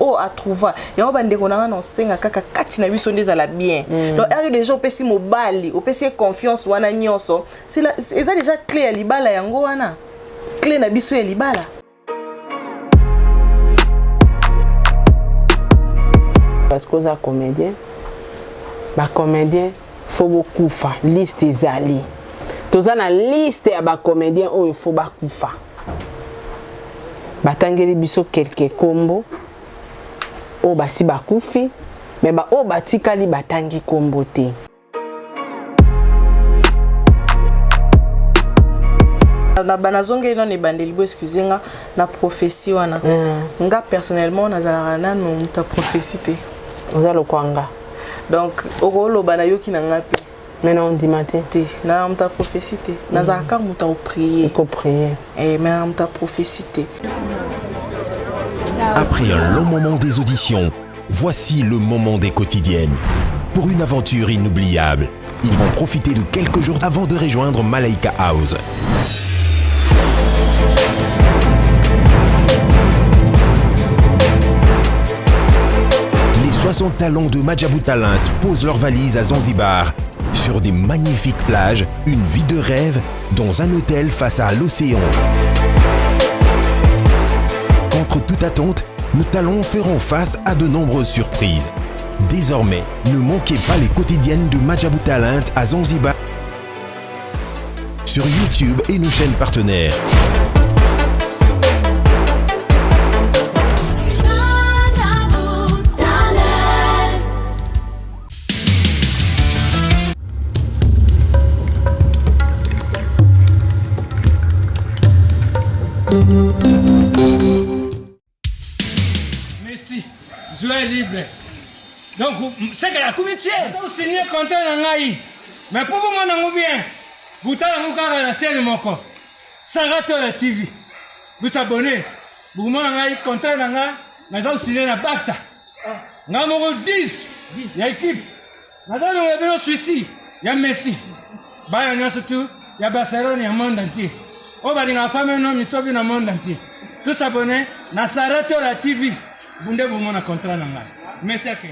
oh à trouver et on bande qu'on a non senga kaka kati na biso ndeza la bien donc er déjà opesi mobali opesi confiance wana nyonso c'est ça déjà clé ya libala yango wana clé na biso ya libala. Parce que ça comédien ba comédien faut beaucoup fa liste ezali toza na liste ya ba comédien o il faut ba kufa batangeli biso quelques kombo o basi ba kufi mais ba o batikali batangi kombo te. Na banazonge non ebandeli bo excuser na prophétie wana nga personnellement nazala na no ta prophétie te oza lokwanga donc okolo bana yoki na ngapi mais non dimate te na ta prophétie te nazala ka muta o prier ko prier mais ta prophétie te. Après un long moment des auditions, voici le moment des quotidiennes. Pour une aventure inoubliable, ils vont profiter de quelques jours avant de rejoindre Malaika House. Les 60 talents de Madjabou Talent posent leurs valises à Zanzibar. Sur des magnifiques plages, une vie de rêve dans un hôtel face à l'océan. Contre toute attente, nos talents feront face à de nombreuses surprises. Désormais, ne manquez pas les quotidiennes de Madjabou Talent à Zanzibar sur YouTube et nos chaînes partenaires. Merci. Joie libre. Donc, c'est que la comité, vous signez contrat dans l'AI. Mais pour vous, moi, bien, vous avez la scène de mon corps. Sarato la TV. Vous abonnez. Vous avez contrat dans l'AI. Nous avons signé la Barça. Nous avons 10. Il y a équipe. Nous avons Suisse. Il y a Messi. Il y a surtout. Il y a Barcelone, il y a le monde entier. On va dire la famille, non, mais dans le monde entier. Tous abonnés, na Sarato la TV. Vous avez un contrat dans l'AI. Merci à Ken.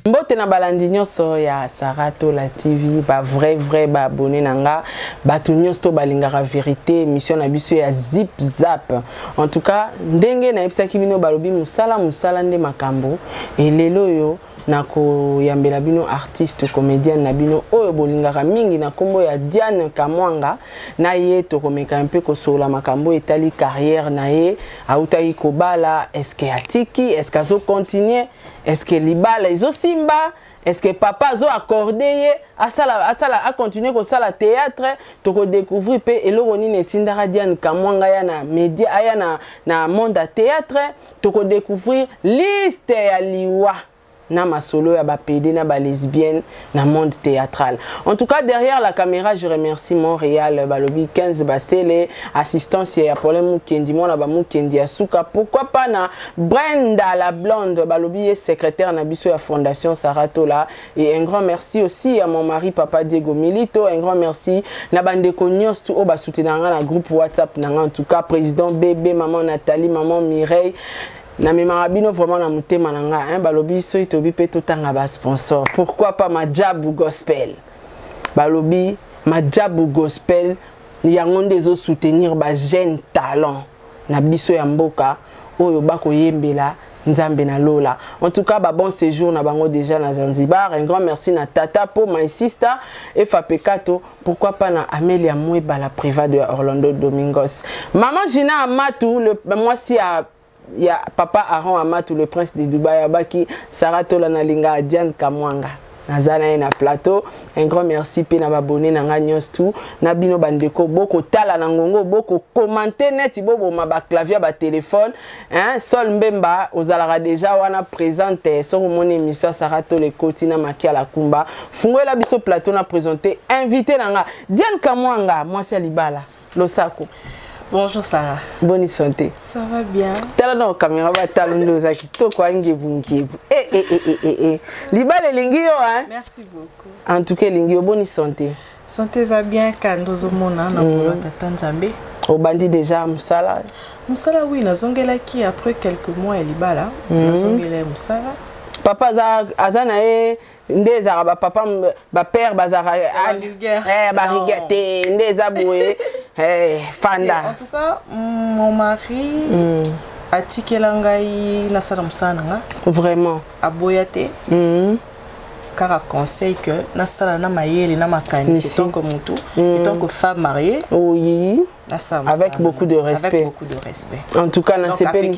Mbote na balandi nyonso ya Sarato la TV ba vrai ba abonné nanga ba tout nyonso to balingaka vérité mission na biso ya zip zap. En tout cas ndenge na ebisaki bino balobi musala nde makambo et lelo yo nako yambela bino artiste comédienne na bino oyo bolingaka mingi na kombo ya Diane Kamwanga na ye to komeka un peu ko sola makambo etali carrière na ye autaki kobala est-ce que atiki est-ce qu'azo continuer est-ce que libala izo simba est-ce que papa zo accordé a continuer ko sala théâtre to ko découvrir pe eloko nini etindaka Diane Kamwanga ya na média aya na monde à théâtre to ko découvrir liste ya liwa na masolo ya ba PD na ba lesbienne na monde théâtral. En tout cas derrière la caméra je remercie Montréal balobi 15 basele assistance ya problème Mukendi mona ba Mukendi asuka pourquoi pas na Brenda la blonde balobi secrétaire na biso ya fondation Sarato là et un grand merci aussi à mon mari papa Diego Milito un grand merci na bande konyos tout ba soutenir na groupe WhatsApp na en tout cas président bébé maman Nathalie maman Mireille na memabino vraiment na mutema nanga hein balobi so itobi pe totanga ba sponsor pourquoi pas Madjabou Gospel balobi Madjabou Gospel yango ndezo soutenir ba jeune talent na biso ya mboka oyo bako yembela nzambe na lola. En tout cas ba bon séjour na bango déjà na Zanzibar un grand merci na tata pour my sister et Fapekato pourquoi pas na Amelia Mweba la private de Orlando Domingos maman Gina Amatou le moi si à il y a papa Aaron Amatou le prince de Dubaï abaki Sarato la nalinga Diane Kamwanga nazana na plateau un grand merci pe na abonné na nganyos tout na bino bandeko boko tala na ngongo boko commenter net bobo ma ba clavier ba téléphone hein Sol Mbemba ozalaka déjà wana présente sur mon émission Sarato le Kotina Makia la Kumba fungola biso plateau na présenter invité nanga Diane Kamwanga moi c'est Libala Losako. Bonjour Sarah. Bonne santé. Ça va bien. Tala na caméra ba talo za kitoko angebu. Libale lingio hein. Merci beaucoup. En tout cas lingio bonne santé. Santé za bien kandozo mona na pour tata Nzambe. Au bandi déjà musala. Musala oui nazongela ki après quelques mois libala. Nazongela musala. Papa azana e ndeza ba papa ba père bazara ba riguette ndeza boué fanda. En tout cas mon mari a tikela ngai na sala musana nga. Vraiment aboyate. Car à conseil que na sala na mayele na makani c'est tant que mutu et tant que femme mariée. Oui. Avec beaucoup de respect. Avec beaucoup de respect. En tout cas, dans ces pays.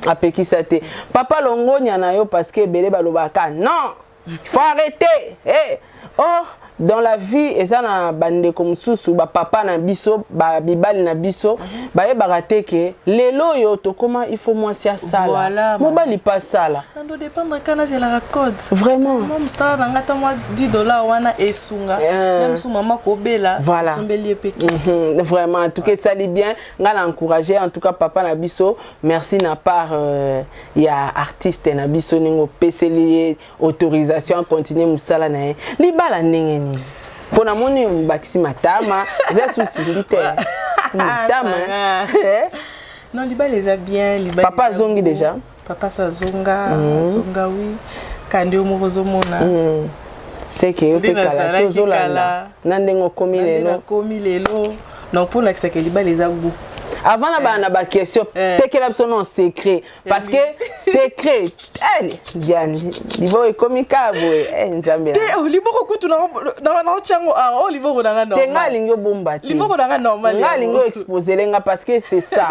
Apekisate. Papa Longo nyana yo parce que belé balobaka. Non, il faut arrêter. Hey. Oh, dans la vie, et ça na bande comme sous ba papa na biso, ba bibali na biso, ba e barate que lelo yo to comment il faut moi sia sala. Voilà. Mo bali pas sala. Ça doit dépendre quand j'ai la code. Vraiment. Même ça na ngata moi $10 wana esunga. Même sous maman kobela. Voilà. Vraiment. En tout cas, ça lit bien. Ngala encourager. En tout cas, papa na biso, merci na part il y a artiste na biso ningo peseli autorisation à continuer musala na. Li bala ndenge pour la monnaie, on bakisi matama, c'est souci militaire. Matama. Non, liba les a bien, liba. Papa zongi déjà. Papa sa zonga, zonga oui. Kande omozo mona. C'est que ope kala tozo la. Nandengo komi lelo. Komi lelo. Non pour la que liba les a goût. Avant na ba question, t'es quel absolument secret parce que secret. Elle Diane, libo e komika boy, Nzambe. Te libo ko kutu na chango a libo na normal. Tenga lingo bomba. Libo na normal. Nga lingo exposer lenga parce que c'est ça.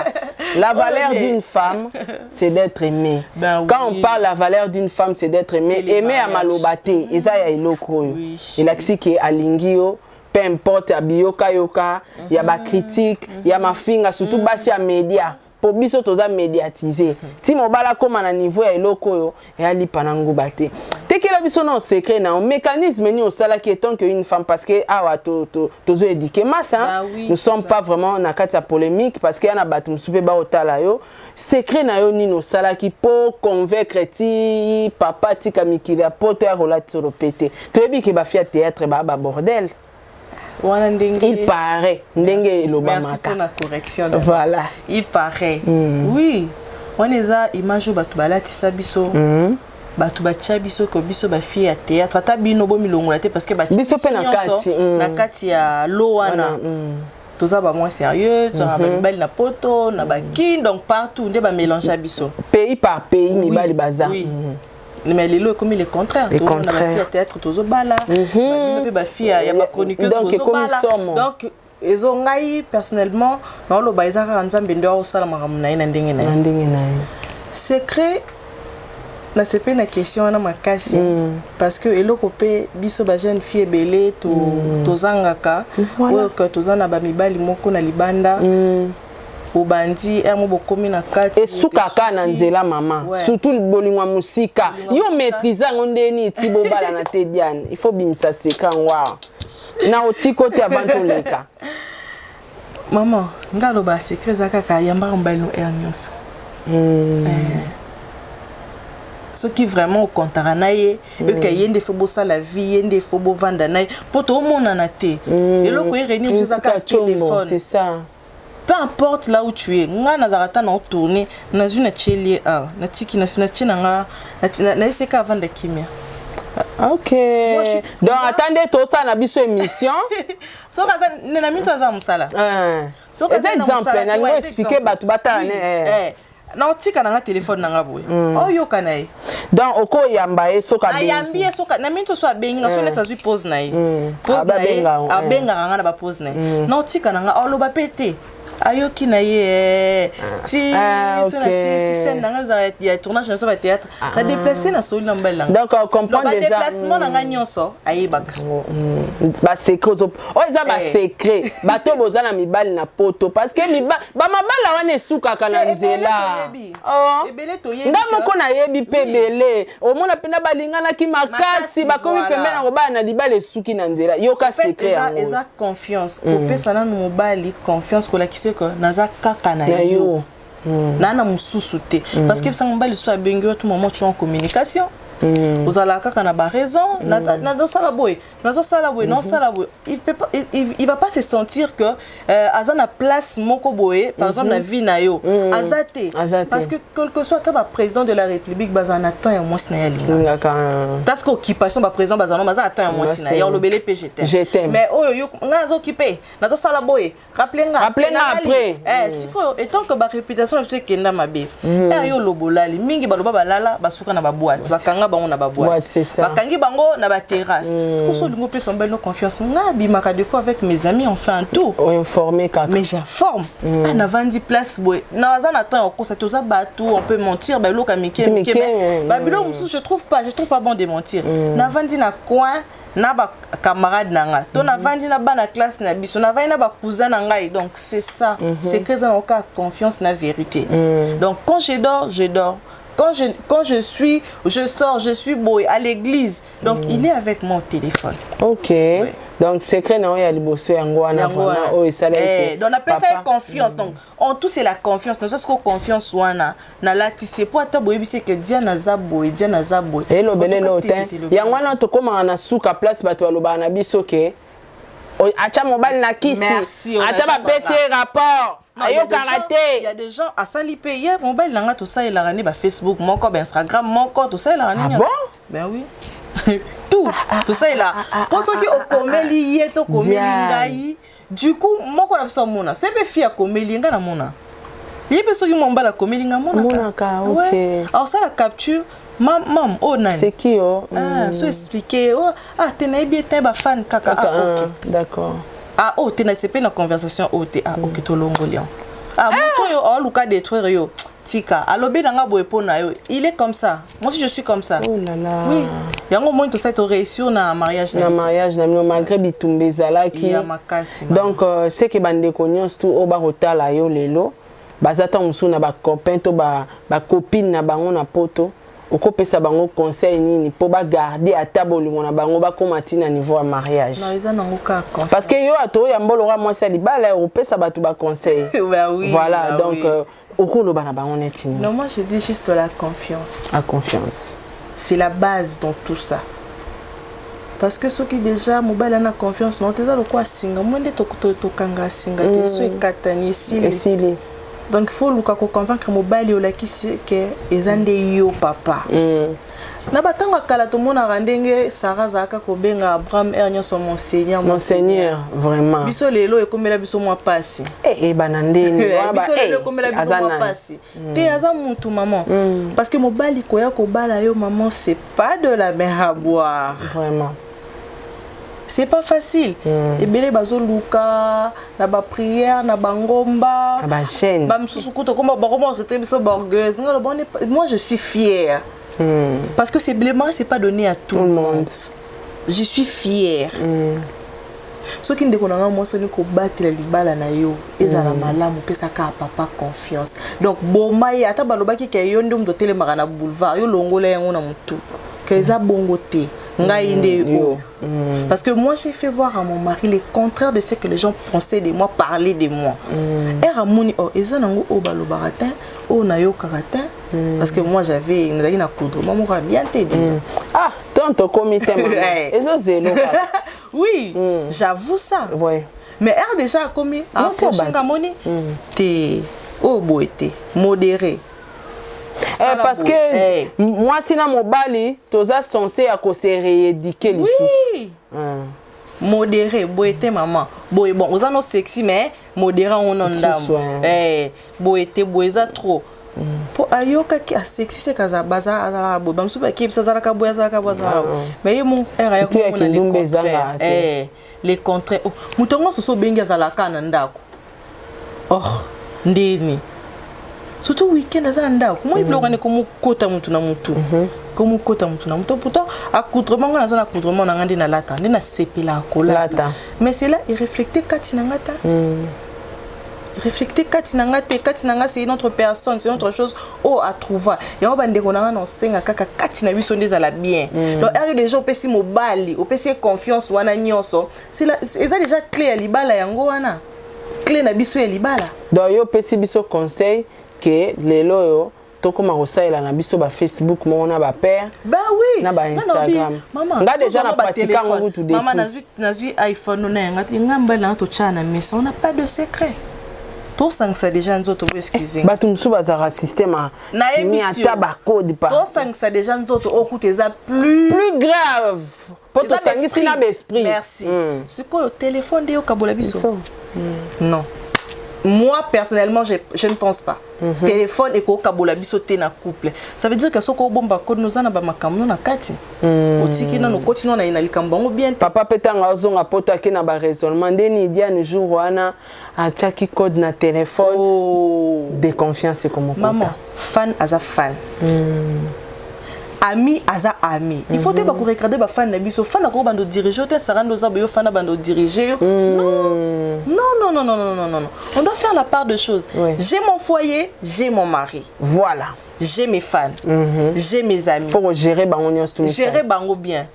La valeur d'une femme, c'est d'être aimée. Quand on parle la valeur d'une femme, c'est d'être aimée. Aimée à malobate, eza ya iloko yo. Il a dit que alingio peu importe ya biyoka yoka, ya ba critique, ya mafinga surtout basi ya média. Pour biso toza médiatiser. Ti mobala koma na niveau ya eloko yo, ya lipa na ngubate. Tekela biso na secret na mécanisme ni osala qui étant que une femme parce que awa tozo éduquer massa. Nous sommes pas vraiment na kati polémique parce que ya na batu msupe ba otala yo. Secret na yo ni no sala qui pour convaincre ti papa ti kamikili a poto ya relate sur le pété. Toyebi ke ba fia théâtre ba bordel. Il paraît. Merci pour la correction. Voilà. Il paraît. Oui. On est à image batu balati sabiso. Batu bacha biso ko biso ba fille à théâtre. Ata bino bo milongo la te parce que ba biso pe na kati ya loana. Toza ba moins sérieux, so ba bali na poto, na ba kin donc partout nde ba mélanger biso. Pays par pays mi bali bazar. Mais les lots comme le contraire. Tout le monde a fait théâtre tous au bala. Il y a ma chroniqueuse tous au bala. Donc ils ont gaï personnellement dans le baïsa ranzam bendo au salam ramna ina ndenge na. Secret na c'est pas une question na makasi parce que eloko pe biso ba jeune fille belé to zangaka ou que to zana ba mibali moko na libanda. Obandi emo bokomi na kati esukaka na nzela mama surtout bolingwa musika yo maîtriser ngondeni ti bobala na te Diane il faut bimisa secret ngwa na otiko te avant toleka maman ngalo ba secret zakaka yamba mbali no ernyos ce qui vraiment au contraire naie e ka yende fo bosa la vie yende fo bo vanda naie poto mona na te eloko e réunir sur zaka téléphone c'est ça. Peu importe là où tu es, nga nazarata na tourner na une tchélier a na tiki na finachi na nga na iseka avant de kimia. OK. Donc attendez tout ça na biso émission. So kaza na minto za musala. So kaza exemple na ngo expliquer batu batane na tika na nga téléphone na nga boy. Oyo kana donc oko yamba e soka bengi. Ayambi e soka na minto so abengi na so leta zu pause na ye. Pause na ye. Abenga nga na ba pause na ye. Na tika na nga oloba pete. Ayoki na ye ti so na si scène na nga il y a tournage na so ba théâtre na déplacer na so lambela donc on comprend déjà déplacement na nga nyonso ayebaka ba secret o eza ba secret bato bozana mibali na poto parce que ba mabala wana esuka kana nzela oh ebele to yebi ndamoko na yebi pe belé o mona pena balingana ki makasi bakomi pembe na koba na libala esuki na nzela yoka secret eza confiance ko pesa na mobali confiance ko la kise réaliser que naza kaka na yo na mususu te parce que ça mobali soit bengo tout moment tu en communication vous allez kaka na ba raison na sala boy non sala boy il va pas se sentir que azana place moko boy par exemple na vie na yo azate parce que quel que soit ba président de la République bazana temps ya mwasi na ya linga parce que occupation ba président bazana mazana temps ya mwasi na ya lobele PGT mais oyo ngazo occupé nazo sala boy rappelez après siko étant que ba réputation na c'est kenda mabe yo lobolali mingi baloba balala basuka na ba boîte bakanga bango na ba boîte bakangi bango na ba terrasse ce que so lingo peut sembler nos confiance nga bimaka des fois avec mes amis on fait un tour informer kaka mais j'informe na vandi place boy na za na temps on constate aux abatu on peut mentir ba loka mike ba bilo je trouve pas bon de mentir na vandi na coin na ba camarade nanga to na vandi na ba na classe na biso na vandi na ba cousin na ngai donc c'est ça c'est que ça on a confiance na vérité donc quand je dors quand je sors, je suis boy à l'église. Donc il est avec mon téléphone. OK. Ouais. Donc secret non il y a le bosso yango wana vraiment oh ça là donc on appelle ça confiance. Donc on tout c'est la confiance. Dans ce que confiance wana na la tissé pour ta boy c'est que dia na za boy. Et lo belé no ten. Yango wana to koma na suka place bato aloba na biso ke acha mobile na kisi. Merci. Ata ba PC rapport. Il y a des gens à Salipé hier mobile nanga tout ça il a rani ba Facebook mon corps Instagram mon corps tout ça il a rani. Ah bon? Ben oui. tout ça il a pour ceux qui au komeli yeto komeli ngai du coup mon corps abso mona c'est be fia komeli nga na mona yebe ceux qui mombala komeli nga mona ka OK alors ça la capture mam oh nani c'est qui oh so expliquer oh tenai bien te ba fan kaka OK d'accord oh t'es na une conversation ok to longolion muto yo luka détruire yo tika alobe nanga boepo na yo il est comme ça moi aussi je suis comme ça oh là là oui yango moi tout ça to réussir na mariage na malgré bitumbe zalaki donc c'est que bande konyos tout au barotala yo lelo bazata musu na ba copain to ba copine na bango na poto okopesa bango conseil nini po ba garder ata bolingo na bango ba komati na niveau ya mariage non ils en ont ka confiance parce que yo ato ya mbolora moi c'est libala opesa batu ba conseil oui voilà donc okolo bana bango neti non moi je dis juste la confiance c'est la base dans tout ça parce que ceux qui déjà mobile na confiance non teza lokwa singa mwende to kanga singa te so ekatani sili. Donc il faut luka ko convaincre mobile yola kisi ke ezande yo papa na batanga kala to mona randenge Sarah zaka ko benga Abraham ernyo so monseigneur vraiment biso lelo ekomela biso mwa pasi banandeni biso lelo ekomela biso mwa pasi te aza mutu maman parce que mobile koya ko bala yo maman c'est pas de la mer à boire vraiment. C'est pas facile. Et belé bazo luka na ba prière na bangomba ba chaîne ba msusukuto comme ba c'était biso borgeuse moi je suis fière parce que c'est c'est pas donné à tout le monde. Je suis fière. Ce qui ndeko nanga moi soni ko batela libala na yo ezala malamu pesa ka papa confiance. Donc bomai ata balobaki ke yo ndo mto tele makana boulevard yo longola yango na mutu. Keza bongote. Parce que moi j'ai fait voir à mon mari le contraire de ce que les gens pensaient de moi, parlaient de moi. Et Ramoni parce que moi j'avais une coudre, moi m'aurait bien te dit. Ah, tant comité oui, j'avoue ça. Ouais. Mais elle déjà commis un prochain gamoni, t'es boité, modéré. Parce que moi si na mobali toza censé à se rééduquer les oui modéré boité maman boy bon oza no sexy mais modéré on ndam boité boeza trop po ayoka ki a sexy c'est kaza baza ala bo bamsu ba ki ça zala ka boeza mais mon era ko na les contraires mutongo so bengi azala kana ndako ndeni surtout week-end azanda comment il bloque comme kota mutu na mutu comme kota mutu na mutu pourtant accoutrement ngana zana accoutrement na ngandi na lata ndina sepela kolata mais c'est là il refléter katinangata refléter katinangata katinanga c'est une autre personne c'est une autre chose à trouver et on bande ko na senga kaka katina biso ndeza bien donc il y a des gens pesi mobali opesi confiance wana nyonso c'est là déjà clé ya libala yango wana clé na biso ya libala. Donc yo pesi biso conseil que lelo yo tokoma kosalela na biso ba Facebook mo na ba père. Bah oui. Na ba Instagram. Maman, nga déjà na pratika ngo tout maman nazui iPhone na ngati ngamba na to chana mais ça on n'a pas de secret. To sangsa déjà nzoto bo excusez. Ba tumsu bazara système na émission. Ta ba code pas. To sangsa déjà nzoto okuté za plus grave. Pour to sangisi na esprit. Merci. C'est quoi le téléphone de yo kabola biso? Non. Moi personnellement je ne pense pas. Téléphone et ko kabola biso te na couple. Ça veut dire que soko bomba code nous ana ba makamno na kati. Otiki na no continue na ina likambango bien. Papa petanga ozonga poto ke na ba raisonnement ndeni Diane jour wana a chaki code na téléphone de confiance comme maman fan aza fan. Ami aza ami. Il faut te ba ko regarder ba fan na biso fan na ko bando diriger te sarando za yo fan na bando diriger. Non. On doit faire la part de choses. Oui. J'ai mon foyer, j'ai mon mari. Voilà. J'ai mes fans. J'ai mes amis. Faut gérer bango tout. Gérer bango bien.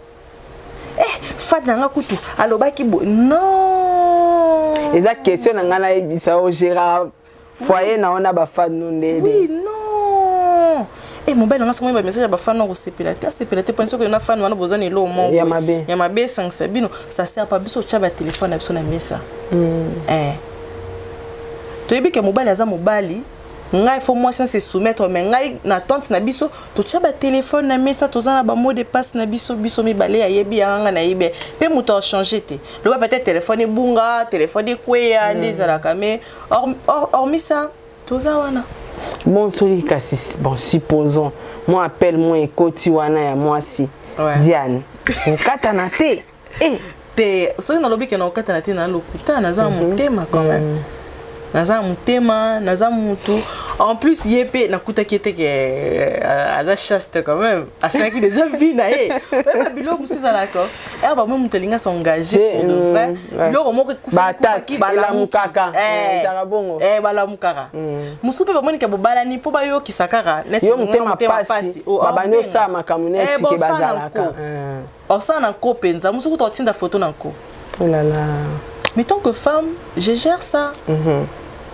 Fan na kutu. Alors ba ki non. Eza question na ngana ebisa o gérer foyer na ona ba fan no ndele. Oui, non. Mon bel on a message à fan au CPLT. CPLT pense que na fan wana bozani lo mo. Ya mabe sang sabino, ça sert pas biso tchaba téléphone na biso na mesa. To yebi ke mobali aza mobali, ngai faut moi sans se soumettre mais ngai na tante na biso to tchaba téléphone na mesa to zana ba mot de passe na biso mi balé ya yebi yanga na yebe. Pe muto changer te. Le peut-être téléphone bunga, téléphone kweya ndezala kame. Hormis ça, to za wana. Bon, supposons, moi appelle moi ekoti wana ya moi si. Diane. Okatana te. Te, soki na lobi ke na okatana te na lokuta naza mutema quand même. Naza mutema, naza mutu. En plus yepé na kuta ki était que aza chaste quand même. Asa ki déjà vie na ye. Ba bilo musi za d'accord. Ba mo mutelinga s'engager pour de vrai. Bilo mo kufa ki bala mukaka. Zarabongo. Bala mukaka. Musupe ba moni ke bo bala ni po ba yo kisakara. Neti mutema pasi. Baba no sa makamuneti ke bazalaka. Ça na ko penza musuku to tinda photo na ko. Oh là là. Mais tant que femme, je gère ça.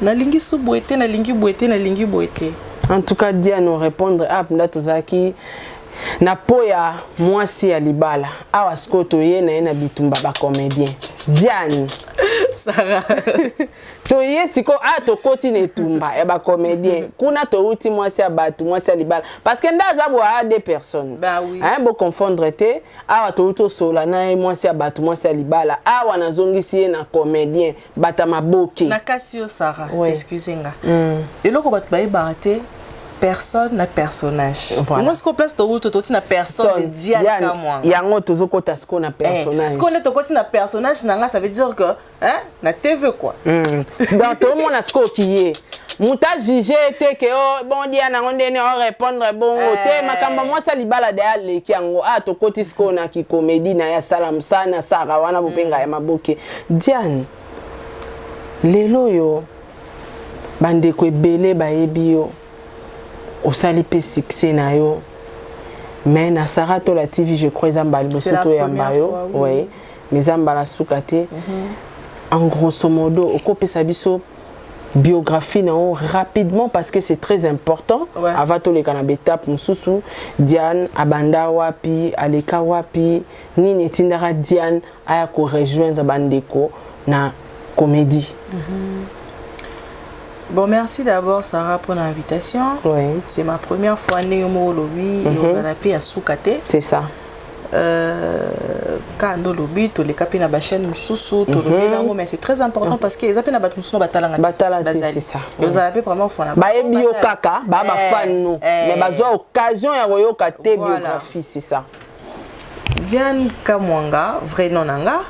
Na lingi su boité, na lingi boité. En tout cas, Diane nous répondre à Tozaki na poya moi si alibala. Awa skoto ye na bitumba ba comédien. Diane Sarah. To ye siko to koti ne tumba e ba comédien. Kuna to uti moi si abatu moi si alibala parce que ndaza bo a deux personnes. Bah oui. Bo confondre te awa to uto sola na moi si abatu moi si alibala. Awa na zongisi na comédien bata maboke. Na kasio Sarah, excusez-moi. Et loko bat ba baraté personne na personnage. Voilà. Moi ce qu'on place to na personne Diane ka moi. Yango tozo kota sko na personnage. Ce qu'on est to koti na personnage nanga ça veut dire que na TV quoi. Dans tout le monde a sko qui est. Muta jugé était que bon Diane on ndene on répondre bon te makamba moi ça libala de ale ki yango to koti sko na ki comédie na ya salam sana sara wana bupenga ya maboke. Diane lelo yo bande ko ebele ba yebi yo au salipe succès na yo mais na Sarato la TV je crois zamba bosoto ya mbayo oui mais zamba la soukate en grosso modo okopesa biso biographie na rapidement parce que c'est très important avant to le kana betape mususu Diane abanda wapi aleka wapi nini tindara Diane aya ko rejoindre bandeko na comédie. Bon, merci d'abord Sarah pour l'invitation. Oui. C'est ma première fois Néomo Lobby et on a appelé à Soukate. C'est ça. Quand on lobby, tous les capines à la chaîne Moussou, tout le mais c'est très important parce que les appels à Batmoussou Batalanga. C'est ça. Et on a appelé vraiment Fona. Bah, bio kaka, bah, fan nous. Mais bah, occasion à Royo Kate biographie, c'est ça. Diane Kamwanga, vrai nom nanga.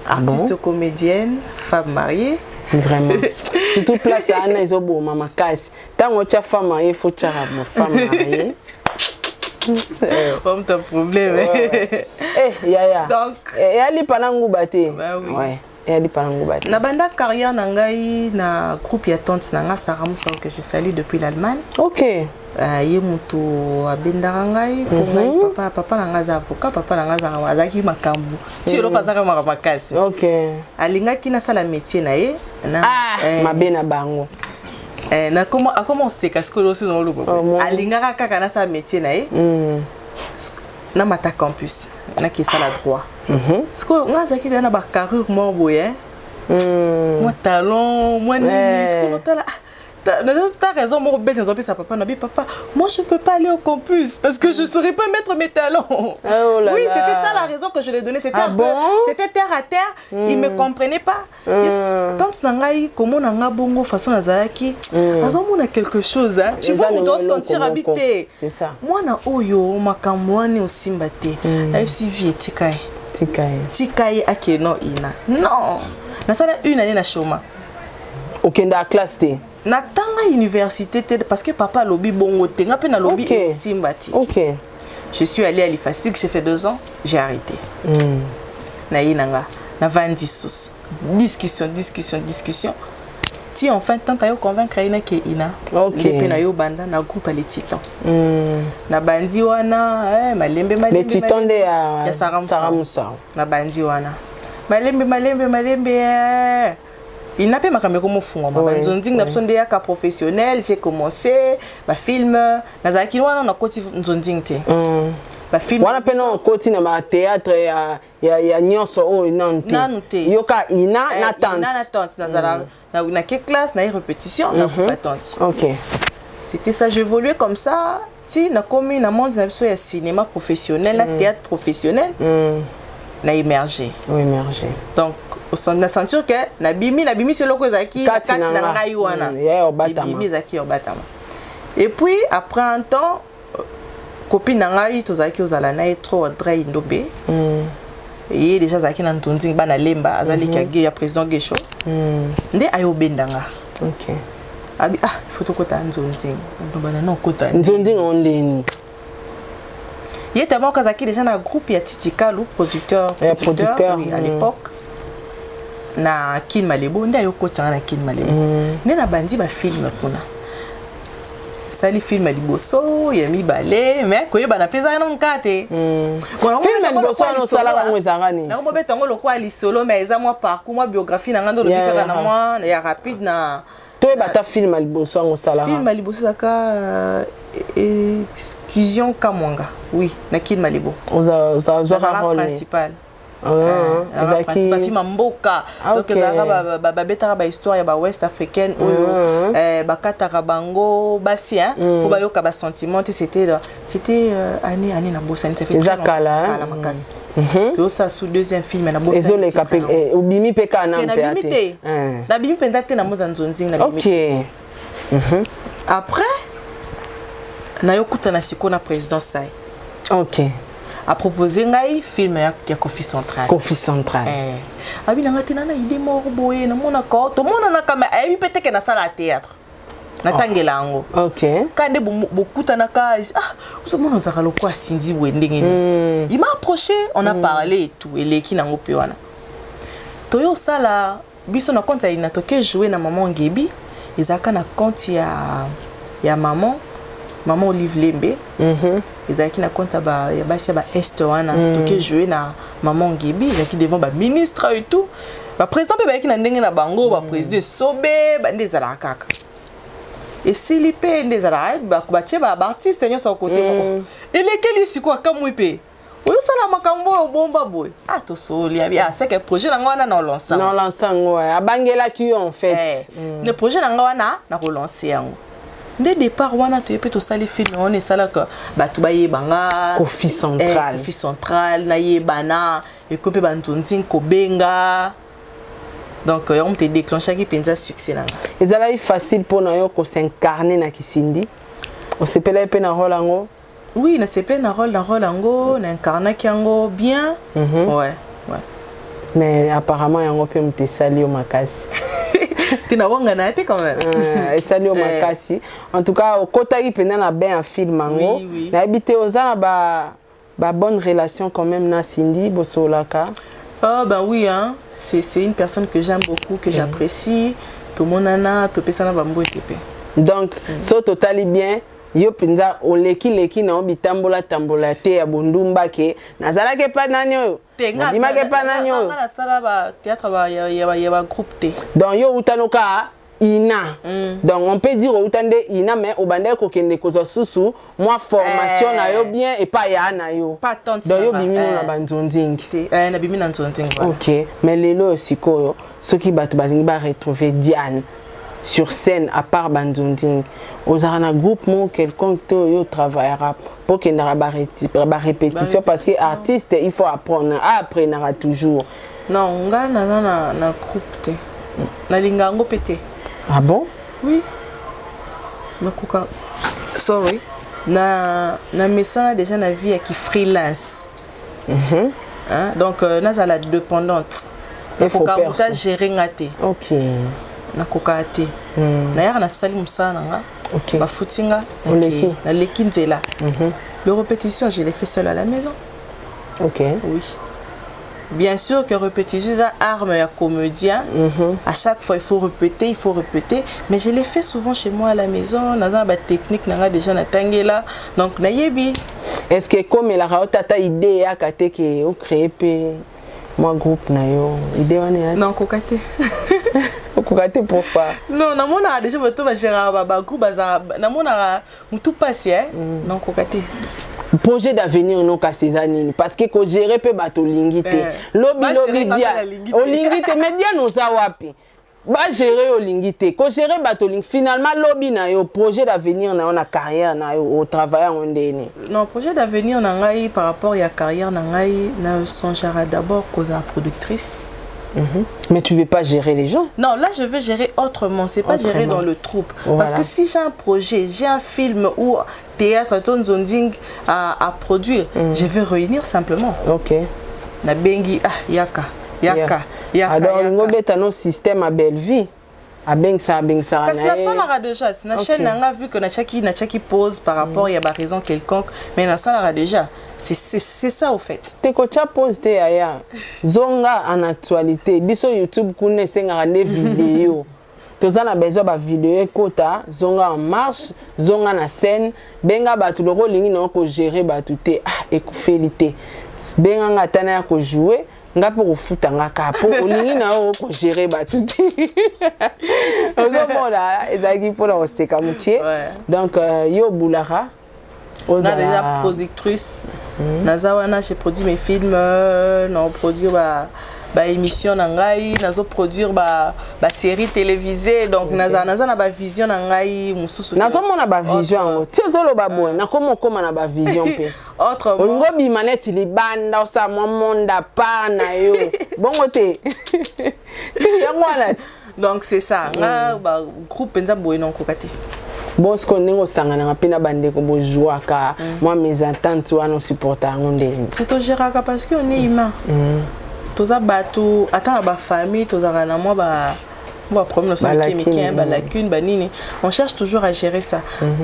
Artiste comédienne, femme mariée. Vraiment. Surtout place à Anna Isobo, maman casse. Tant que tu as femme mariée, il faut que tu aies une femme mariée. Comme ton problème. Yaya. Donc. Et elle est pas dans le bâté. Bah oui. Ouais. Elle est pas dans le bâté. Na banda carrière nangai na groupe ya tante nanga Sarah Moussa que je salue depuis l'Allemagne. Ok. ye mutu abendaka ngai po ngai papa na ngai aza avocat, papa na ngai azalaki makambo ti eloko azaka makasi. Alingaki nasala métier na ye mabe na bango akoma oseka sikolo osi na oloba alingaka kaka nasala métier na ye na mata campus naki esala droit sikoyo ngai azalaki na bacarrure moko boye mwa talon mwa nini sikolo tala t'as raison, mon bête, sa papa, papa, moi je peux pas aller au campus parce que je ne saurais pas mettre mes talons. Oui, c'était ça la raison que je lui ai donnée. C'était c'était terre à terre. Il me comprenait pas. Quand Nangaï, comment Nanga Bongo façon Nazaraki, on a quelque chose. Tu vois, on doit se sentir habité. C'est ça. Moi na oyo makamwani osimbate. FCV tikaye. Tikaye akeno ina. Non. Na sala une année na chômage. Okenda classe T. Natanga université parce que papa lobby bongo te nga pe na lobby simbati. Je suis allée à l'IFASIC, j'ai fait 2 ans, j'ai arrêté. Na yinanga na 20 sous. Discussion. Ti enfin tant ayo convaincre ina ke ina. Lepe na yo banda na groupe les Titans. Na bandi wana malembe les Titans de ya Saramusa. Na bandi wana. Malembe il n'a pas makamé comme fond ma nzonzi na besoin de yaka professionnel, j'ai commencé ba film nazaki wana na koti nzonzi te ba film wana pe na koti na ma théâtre ya nyonso o nante yoka ina na tante nazala na ke classe na répétition na pas tante. C'était ça, j'évoluais comme ça ti na komi na monde na besoin ya cinéma professionnel, na théâtre professionnel na émerger. Donc na sentir que na bimi c'est loko ezaki kati na ngai wana bimi ezaki obatama. Et puis après un temps copine na ngai tozaki ozala na trop Audrey Ndombe et déjà zaki na ntonzi bana lemba azali ki ya président Gesho nde ayo bendanga. Abi il faut to kota nzonzi bana non kota nzonzi ondeni il était bon kazaki déjà na groupe ya Titikalu producteur oui, à l'époque na Kin Malebo nda yokota na Kin Malebo nde na bandi ba film kuna sali film liboso ya mibale mais koyeba na peza na nkate film liboso no sala ba mwezangani na mo betango lokwa lisolo mais eza moi parcours moi biographie na ngando lobika na moi ya rapide na to bata film liboso ngo sala film liboso saka exclusion Kamwanga oui na Kin Malebo za rôle principal Zaki ba film mboka donc ezaka ba betaka ba histoire ya ba West africaine oyo ba kataka bango basi pour ba yoka ba sentiment c'était année na bossa ça fait très kala makasi to ça sous deuxième film na bossa ezole kapé obimi peka na mpeate na bimi pendate na moda nzonzi na bimi après na yokuta na siko na président Sai a proposé ngai film ya Kofi Central. Abi na ngati na idée moko boye na mona ko to mona na kama abi peteke na sala théâtre. Na tangela ngo. Kande bokuta na ka vous mona za kalo kwa sindi wendenge. Il m'a approché, on a parlé et tout et leki nango pe wana. To yo sala biso na compte ina toke jouer na maman Ngebi, ezaka na compte ya maman Olive Lembe. Ezaki na compte ba ya basi ba est wana toke jouer na maman Ngebi qui devant ba ministre et tout. Ba président pe ba ki na ndenge na bango ba président sobe ba ndezala kaka. Et silipe ndezala ba kubache ba artiste nyo sa côté moko. Elekeli siko kamwipe. Oyo sala makambo bomba boy. To soli abi c'est que projet na ngwana na lancer. Na lancer ngwa abangela ki en fait. Le projet na ngwana na relancer yango. Dès départ wana to yepe to sali film on esala ka batu baye banga Kofi Central na yebana et ko pe bantonzi ko benga donc on te déclencher ki penza succès na ezala facile pour na yo ko s'incarner na Kisindi on se pela pe na rôle ngo oui na se pe na rôle ngo na incarner ki ngo bien ouais mais apparemment yango pe mte sali o makasi tina wanga na été quand même esali o makasi en tout cas au kotaki pena na ben un film ngo na habité ozana ba bonne relation quand même na Cindy Bosolaka. Ben oui c'est une personne que j'aime beaucoup que j'apprécie tout mon nana to pesana ba mbote pe donc so totally bien yo penza oleki na bitambola te ya bondumba ke nazala ke pa nani oyo ndima ke pa nani oyo na sala ba théâtre ba ya groupe te donc yo utanoka ina donc on peut dire utande ina mais obande ko kende ko susu moi formation na yo bien et pas ya na yo pas tant donc yo bimino na banzonding na bimino na nzonding OK mais lelo sikoyo soki bato balingi ba retrouver Diane sur scène à part banzonding aux un groupement quelconque yo travaillera pour qu'il n'aura pas répétition parce que artiste il faut apprendre apprendre toujours non nga na groupe te na lingango pété. Ah bon? Oui. Nakuka. Sorry. Na message déjà na vie qui freelance. Hein? Donc na la dépendante. Il faut pas gérer ngate. OK. Nakuka te. Na ya na sali musana nga. OK. Ba futinga na leki nzela. Le répétition, je l'ai fait seule à la maison. OK. Oui. Bien sûr que répétition, c'est arme à comédien. À chaque fois, il faut répéter. Mais je l'ai fait souvent chez moi à la maison. Dans la technique, n'a déjà na tangela. Donc, na yebi. Est-ce que comme la tata idée à kate que au créer moi groupe na yo idée on non kokate. Kokate pourquoi? Non, na mona déjà bato ba gérer ba groupe baza na mona mutu passe non kokate. Projet d'avenir non kasezanini parce que ko gérer pe bato lingité lobby dia o lingité média no za wapi ba gérer o lingité ko gérer bato ling finalement lobby na yo projet d'avenir na on a carrière na yo au travail en ndene non projet d'avenir na ngai par rapport à carrière na ngai na songera d'abord cause productrice. Mais tu veux pas gérer les gens? Non, là je veux gérer autrement, c'est pas gérer dans le troupe. Voilà. Parce que si j'ai un projet, j'ai un film ou théâtre tonzonding à produire, je vais réunir simplement. OK. Na bengi yaka. Alors on beta no système à belle vie. A beng ça parce que la salle déjà, na chaîne n'a vu que na chaki pose par rapport il y a pas raison quelconque, mais la salle déjà. C'est ça au fait. Te kocha pose te aya. Zonga en actualité, biso YouTube kune senga des vidéos. Tozana besoin ba vidéo kota, zonga en marche, zonga na scène, benga batu loko lingi na ko gérer batu te ekufélité. Benga ngatana ya ko jouer, nga pour futa nga ka pour lingi na ko gérer batu te. Ozo bona ezaki pour la seka mukie. Donc yo bulara na déjà productrice. Nazawana j'ai produit mes films, non produire ba émission nangai, nazo produire ba série télévisée donc naza na ba vision nangai mususu. Nazo mona ba vision. Ti ozolo ba boy na koma na ba vision pe. Autrement. Ngo bi maneti libanda osa monda pa na yo. Bongo te. Yangwana. Donc c'est ça. Nga ba groupe penza boy non kokati. Bon ce qu'on est sangana ngapina bande ko bojua ka moi mes ententes wana supporter ngonde. C'est to géraka parce que on est humain. Toza bato ata ba famille toza na moi ba problème ça qui ba lacune ba nini. On cherche toujours à gérer ça.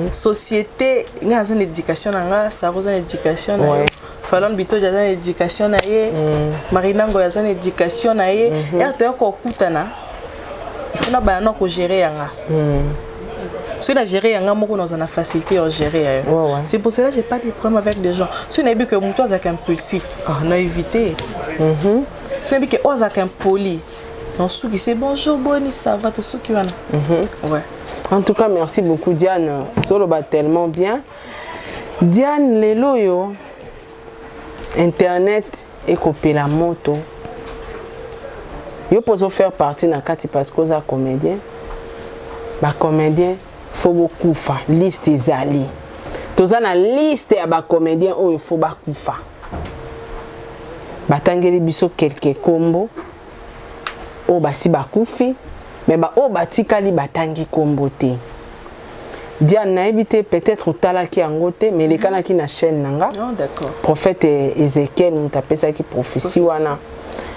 Société nga za éducation nga ça vous a éducation na yo. Falon bito za éducation na ye. Marina ngo za éducation na ye. Ya to ko kutana. Il faut na ba na ko gérer yanga. Si on a géré un amour, on a une facilité à gérer. C'est pour cela que je n'ai pas de problème avec des gens. Si on a vu que mon toit est impulsif, on a évité. Si on a vu que on est impoli, on a dit bonjour, Bonnie, ça va, tout ce qui va. En tout cas, merci beaucoup Diane. Ça va tellement bien. Diane, les loyaux, Internet et copier la moto. Je peux faire partie de la carte parce que vous êtes comédien. Ba comédien faut beaucoup fa liste ezali toza na liste ya ba comédien oyo faut ba kufa batangeli biso quelques kombo o basi ba kufi mais ba o batikali batangi kombo te Diane na ebité peut-être otalaki yango te mais les kanaki na chaîne nanga d'accord prophète Ezekiel mutapesa ki prophétie wana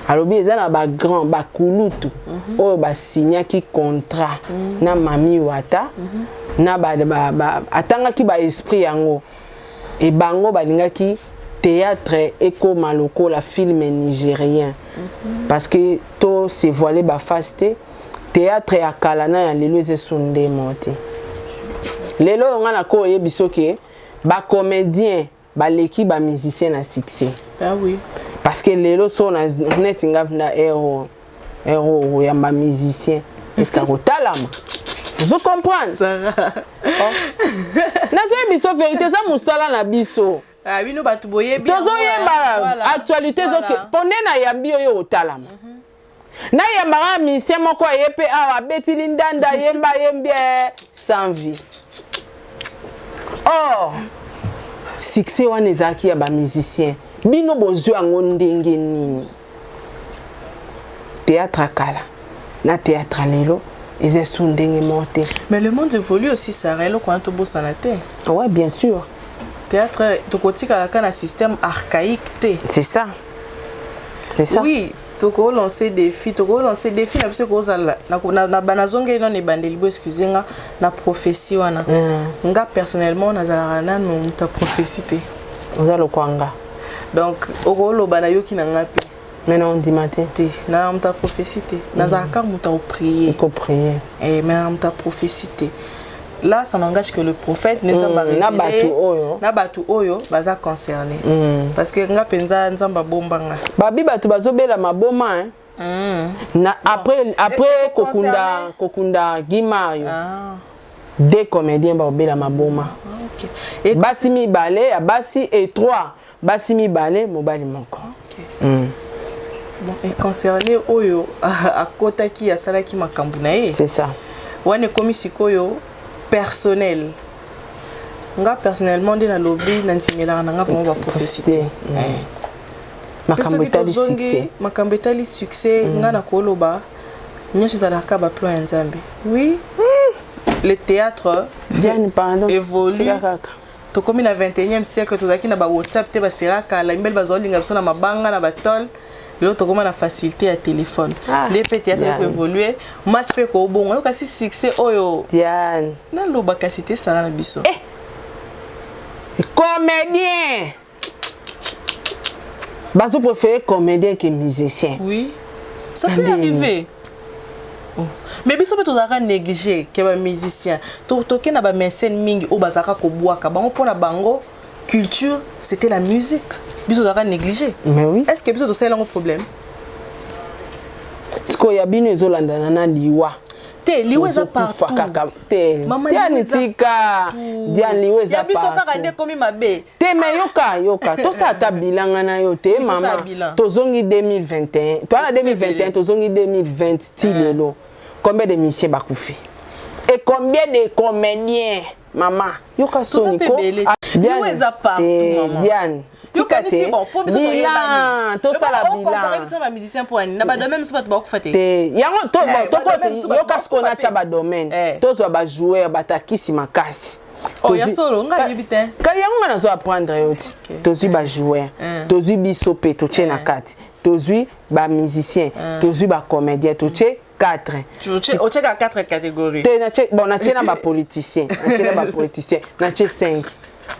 alobi eza na ba grand ba kulutu oyo ba signaki contrat na mami wata na ba atangaki ba esprit yango et bango balingaki théâtre ekoma lokola film nigérien parce que to se voiler ba faste théâtre ya kalana ya lelo eze sonde monte lelo nga na ko ye bisoke ba comédien ba l'équipe ba musicien na succès. Ah oui. Parce que lelo so na net ngapna héros ya ba musicien. Est-ce que rotalama? Vous comprenez ça? Na so biso vérité ça musala na biso. Ah oui, nous batu boye bien. Tozo yemba actualité zoke pone na yambi yo rotalama. Na yamba musicien moko yepe awa beti lindanda yemba yembie sans vie. Or succès wana ezaki ya ba musicien bino bozwa ngo ndenge nini théâtre kala na théâtre lelo ezesu ndenge monté. Mais le monde évolue aussi ça rélo quand to bossa na te. Ouais, bien sûr. Théâtre to kotika la kana système archaïque te. C'est ça. C'est ça. Oui, to ko lancer défi na biso ko zala na banazonge non ne bandeli bo excuser na prophétie wana. Nga personnellement na zala na no ta prophétie te. Ozalo kwanga. Donc okolo bana yoki na ngapi. Mais non dimate te na ta prophétie te. Na zaka muta o prier. Il faut prier. Et mais ta prophétie te. Là ça n'engage que le prophète nzamba na batu oyo baza concerné parce que nga penza nzamba bombanga babi batu bazobela maboma na après kokunda Gimario deux comédiens babela maboma. OK. Et basi mi balé basi et trois basi mi balé mobali moko. OK. Bon et concerné oyo akotaki ya salaki makambu na ye. C'est ça. Wane komi sikoyo personnel. Nga personnellement de na lobby na nsimela na nga vraiment ba prophétie. Makambetali succès. Makambetali succès nga na koloba nyosho za ka ba plan nzambe. Oui. Le théâtre évolue. To komi na 21e siècle to zaki na ba WhatsApp te ba seraka la mbel bazolinga biso na mabanga na batol. L'autre comment la facilité à téléphone. Les théâtres ont évolué. Match fait qu'au bon, on a aussi succès. Oyo. Diane. Non, l'eau bacacité ça la biso. Comédien. Baso préfère comédien que musicien. Oui. Ça peut arriver. Oh. Mais biso peut toujours négliger que un musicien. Toké na ba mécène mingi o bazaka ko boaka. Bango pona bango culture, c'était la musique. Biso doit négliger. Mais oui. Est-ce que biso c'est un problème? Ce qu'il y a bien les Hollandais na liwa. Te liwa za partout. Te. Diane tika. Diane liwa za partout. Ya biso ka rende komi mabe. Te me yoka. To sa ta bilanga na yo te mama. Tozongi 2021. Toi na 2021 tozongi 2020 tilelo. Combien de musiciens bakufi? Et combien de comédiens? Maman, yoka soniko. Diane za partout maman. Diane. Tu connais bon pour biso bilan to sala bilan comparer biso ba musicien pour ani na ba domaine so ba ko faté te yango to yoka skona cha ba domaine to zo ba joueur batakisi makasi oh ya solo nga yibite ka yango na zo apprendre yoti to zi ba joueur to zi biso pe to tchena kati to zi ba musicien to zi ba comédien to tche 4. On check à 4 catégories. Bon, na tchena ba politicien, na tche 5.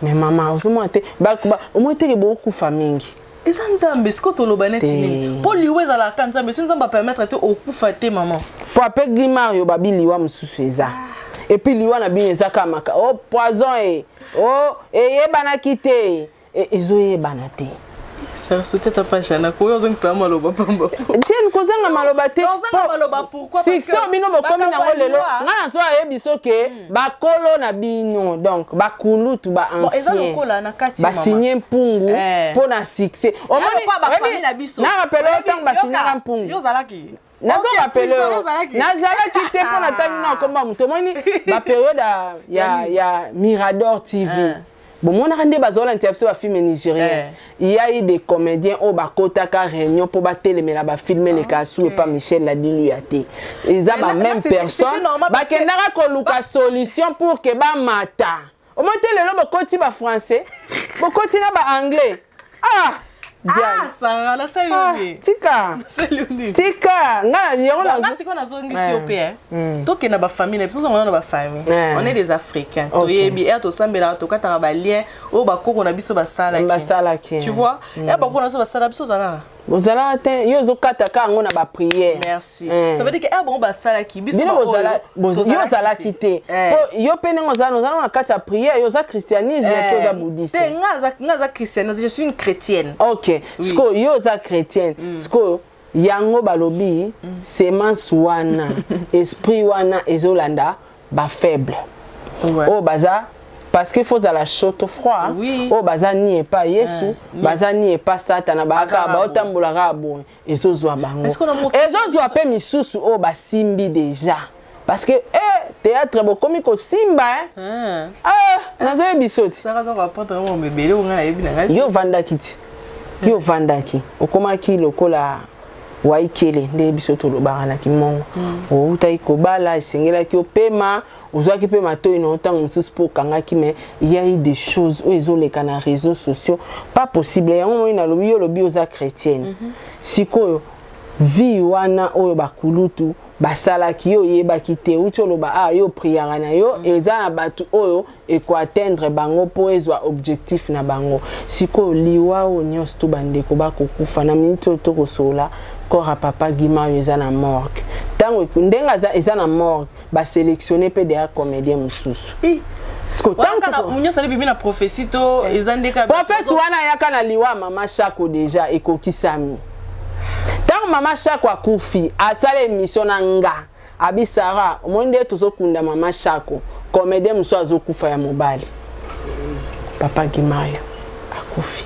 Mais maman, au moins te beaucoup famille. Et ça nzambe ce que to lobaneti pour liwe za la kan nzambe nzamba permettre te okufa te maman. Pour appeler Gimario babi liwa mususu eza. Et puis liwa na bien eza kamaka. Oh poison yebana kite. Ezo yebana te. Ça sauter ta page na ko yo zong sama loba pamba. Tiens kozanga maloba te. Kozanga maloba pourquoi? Si so bino bokomi na ngolelo, ngana so ayebiso ke bakolo na bino donc bakulutu ba ancien. Bon ezalo kola na kati mama. Ba signer mpungu pour na succès. O moni ba famille na biso. Na rappelle autant ba signer mpungu. Yo zalaki. Na so rappelle. Na zalaki te pour na tabi na komba muto moni ba période ya Mirador TV. Bon, mon arrêté bazola interview à film nigérien. Il y a eu des comédiens au bakota ka réunion pour battre les mais ba filmer les cassous et pas Michel l'a dit lui a été. Ils ont la même personne. Ba kendara ko luka solution pour que ba mata. Au moins le lo bokoti ba français, bokoti na ba anglais. Ah, Ah, Sarah, la salut. Tika. Salut. Tika. Nga yango na c'est qu'on a zongi si au père. Donc na ba famille, na biso on a ba famille. On est des Africains. To yebi et to sambela to kata ba lien o ba koko na biso ba sala ki. Ba sala ki. Tu vois? Et ba koko na so ba sala biso zala. Bozala te yo zo kata ka ngo na ba prière. Merci. Ça veut dire que bon ba sala ki biso ba yo zala kité. Yo pene ngo zala na kata prière yo za christianisme to za bouddhiste. Ngaza christianisme, je suis une chrétienne. OK. Sko yo za chrétienne. Sko yango balobi semence wana esprit wana ezolanda ba faible. Oh baza parce qu'il faut à la chaude froid. Oh baza ni pas Yesu, baza ni pas Satan ba ka ba otambola ka bon ezozwa bango. Ezozwa pe misusu oh ba simbi déjà. Parce que théâtre bokomi ko simba nazo ebisoti. Ça raison va prendre mon bébé on a ebi na. Yo vandaki. Yo vandaki. Okomaki lokola waikele nde bisoto lobana ki mongo o utai kobala esengela ki opema ozwaki pe matoi na otango mususu po kangaki mais il y a eu des choses où ils ont les canaux réseaux sociaux pas possible yango na lobi yo lobi oza chrétienne sikoyo vi wana oyo bakulutu basalaki yo yebaki te uti oloba yo priara na yo eza na batu oyo eko atteindre bango po ezwa objectif na bango sikoyo liwa o nyonso to bandeko bakokufa na minute to kosola kora papa Gima eza na morgue tango ndenga eza na morgue ba sélectionner pe des comédiens mususu Sko tanka munyo sali bibi na prophétie to ezandeka prophète wana yaka na liwa mama Shako déjà ekokisami tango mama Shako akufi asala émission na nga abisara monde tozokunda mama Shako comédien musu azokufa ya mobali papa Gima akufi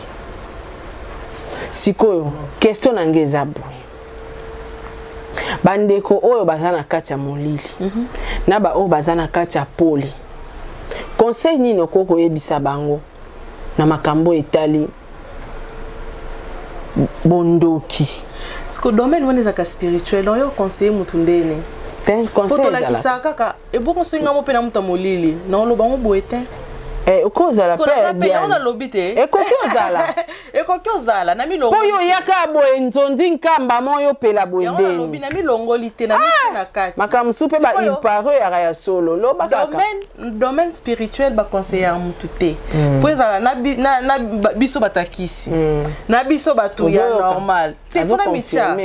sikoyo question na ngeza boy bandeko oyo bazana kati ya molili na ba oyo bazana kati ya poli conseil nini okoko yebisa bango na makambo etali bondoki siko domaine wana ezaka spirituel oyo conseiller mutu ndene conseil la kisaka ka eboko senga mo pena muta molili na oloba mo boete okozala pe on a lobité ekokozala na milongo oyo yaka boye nzondi nkamba moyo pela boende on lobi na milongo lité na na kati makamusu pe ba imparo ya solo lo bakaka domaine spirituel ba conseiller mutu te poezala na biso batakisi na biso batu ya normal te fona micha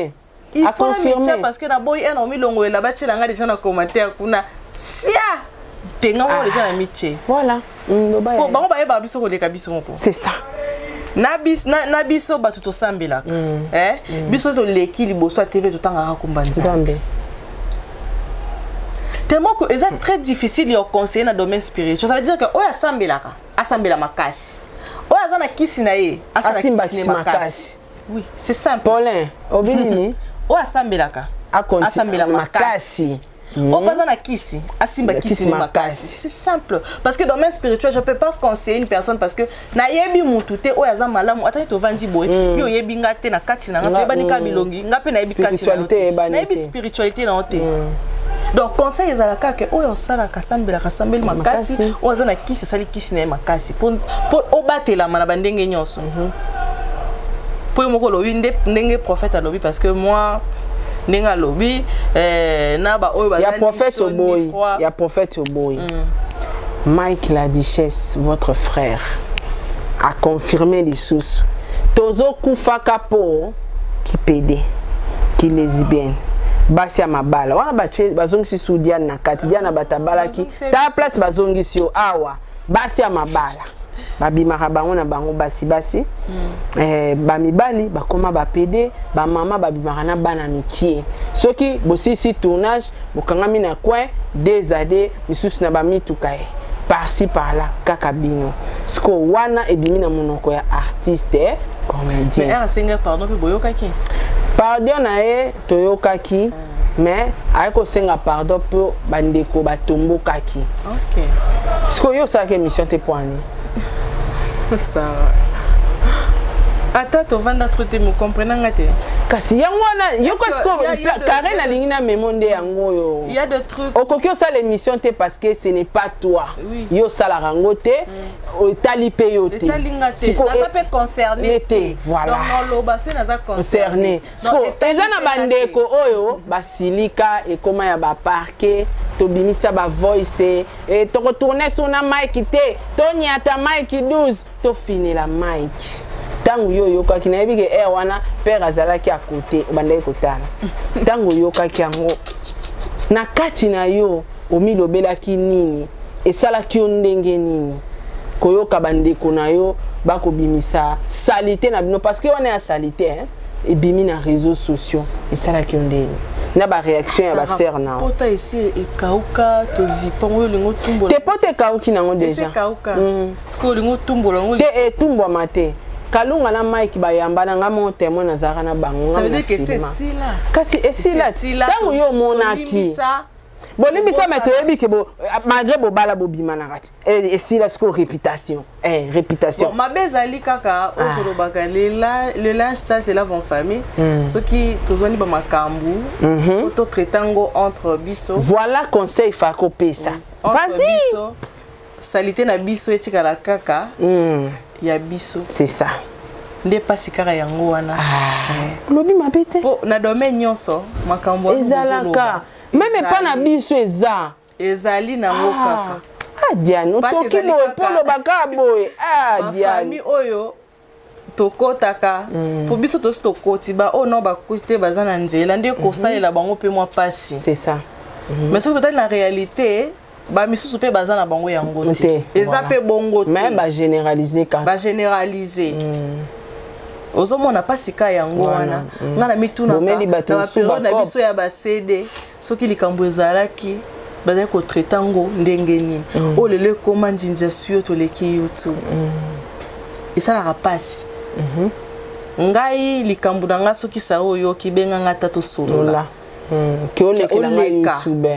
il faut la micha parce que na boy en milongo la bachela nga déjà na commentaire kuna sia tenga mo déjà na miche voilà bon bango ba yeba biso ko leka biso moko c'est ça na biso batu to sambelaka biso to leki liboso a TV to tanga akombanza Nzambe tellement que c'est très difficile de conseiller dans le domaine spirituel. Ça veut dire que oya sambelaka asambela makasi oya azana kisi na ye asana kisi makasi oui c'est simple Paulin obinini oya sambelaka asambela makasi on passe na kisi asimba kisi makasi c'est simple parce que dans le domaine spirituel je peux pas conseiller une personne parce que na yebi mutu te oya za malamu atati to vandi boy yo yebi ngate na kati na ngate bani ka bilongi ngape na yebi kati na yebi spiritualité na ote donc conseil ezalaka ke oyo sala kasambela kasambeli makasi oza na kisi sali kisi na makasi pour obatela mana bandenge nyonso pour moko lobi ndenge prophète a lobi parce que moi Nenga lobby na ba oyo ba ya prophète Oboy ya prophète Oboy Mike la Duchesse votre frère a confirmé les sources tozo kufaka po ki pede ki lesbienne basi ya mabala wana bache bazongisi sudiana na kati diana batabala ki ta place bazongisi yo awa basi ya mabala babimaka bango na bango basi bamibali bakoma bapede bamama babimaka na bana mikie soki bosisi tournage bokangami na coin des années misusu na bamituka par-ci par-là kaka bino siko wana ebimi na monoko ya artiste comédien mais singer pardon pe boyokaki pardon na ye toyokaki mais ayeko senga pardon po bandeko batombokaki OK siko yo sa ke mission te poani ça ata tovanda tro te mocomprenanga te kasi yango wana yo kasi Karen alingi na memo nde yango yo il y a des trucs okoki osala émission te parce que ce n'est pas toi yo osalaka yango te otali mpe yo te etalinga te naza mpe concerné te voilà noloba so naza concerné eza na bandeko oyo basilika ekoma ya baparke tobimisa bavoice tokotourne sur na mike te toniata mike 12 tofinela mike tango yo yokaki nayebi ke wana père azalaki à côté bandaki kotala tango yokaki yango na kati na yo omilobelaki nini esalaki yo ndenge nini koyoka bandeko na yo bakobimisa salite na bino parce que wana ya salite ebimi na réseaux sociaux esalaki yo ndenge na ba réaction ya ba sœur na pota ici ekauka tozipa ngo lingo tumbo te pota ekauki nango déjà ekauka parce lingo tumbo lango te etumbo mate kalunga na Mike bayamba na nga mon témoin na zara na bango ça veut dire que c'est sila kasi esila tango yo monaki bolimbisa mais toyebi ke malgré bobala bobima na kati esila siko réputation réputation ma bezali kaka otolobaka le linge ça c'est la von famille ceux qui tozoni ba makambu auto traitango entre biso voilà conseil fako pesa vas-y salité na biso etikala kaka ya biso c'est ça nde pasi kaka yango wana lobi mabete po na domaine nyonso makambo ezalaka même pas na biso ezali nango kaka Diane otoki boye polo baka boye Diane famille oyo tokotaka po biso tosi tokoti ba no bakuti baza na nzela nde kosalela bango pe mwa pasi c'est ça mais soki peut-être na réalité ba misusu pe baza na bango yango te eza pe bongo te mais ba généraliser ka ba généraliser ozomona pasika yango wana nga na mituna na biso ya ba CD soki likambo ezalaki bazali kotraite yango ndenge nini olele ekoma nzinza suyo toleki YouTube esalaka pasi ngai likambo na nga soki sa oyo kibenganga ta tosolola olekela nga YouTube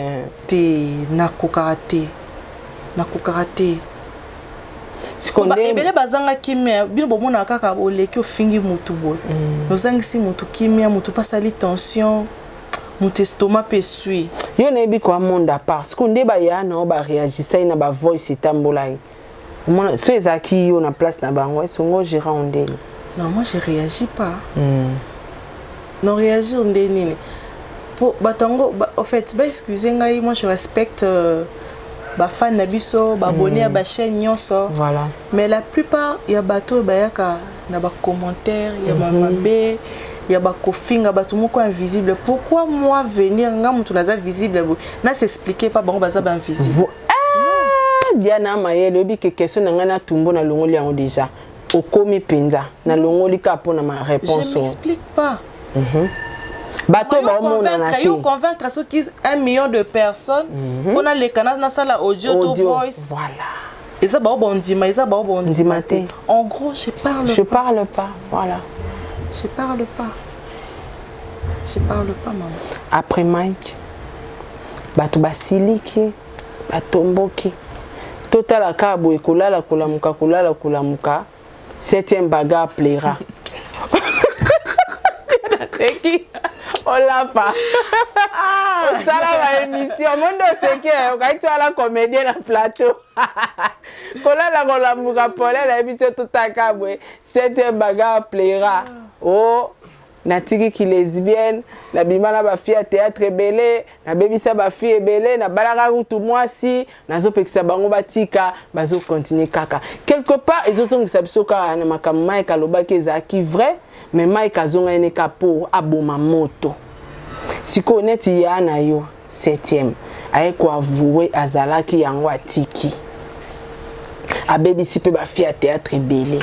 te nakokaka te ebele bazanga kimia bino bomona kaka oleki ofingi mutu boye ozangisi mutu kimia mutu pasali tension mutu estomac pe sui yo nayebi kwa monde à part siko nde baya na ba réagissai na ba voice etambolai mona so ezaki yo na place na bango esongo gérant ondeni non moi je réagis pas non réagir ndeni pour batango en fait excusez ngai moi je respecte ba fan na biso ba abonné à ba chaîne nyonso voilà mais la plupart ya bato bayaka na ba commentaire ya mabe ya ba kofinga bato moko invisible pourquoi moi venir nga mutu naza visible na s'expliquer pas bango baza ba invisible Diana Mayele obi ke question na ngana tumbo na longoli yango déjà okomi penza na longoli ka pona ma réponse je m'explique pas bato ba mona na te yo convaincre ceux qui 1 million de personnes on a les canaux na sala audio voice voilà eza ba bondima te en gros je parle pas voilà je parle pas maman après Mike bato basiliki batomboki total kabo ekolala kolamuka 7e bagarre plaira Seki olapa osala ba émission mondo seki okaitwa la comédien na plateau kolamuka pole la émission totaka bwe 7e bagarre plaira natiki ki lesbienne na bimala ba fille théâtre ebele na bebisa ba fille ebele na balaka kutu mwasi nazo pekisa bango batika bazo continuer kaka quelque part ezosongisa biso ka na makambo Mike alobaki ezaki vrai mais Mike azonga ene ka pour aboma moto siko neti ya na yo 7e aye ko avouer azalaki yango atiki abebisi pe ba fille théâtre ebele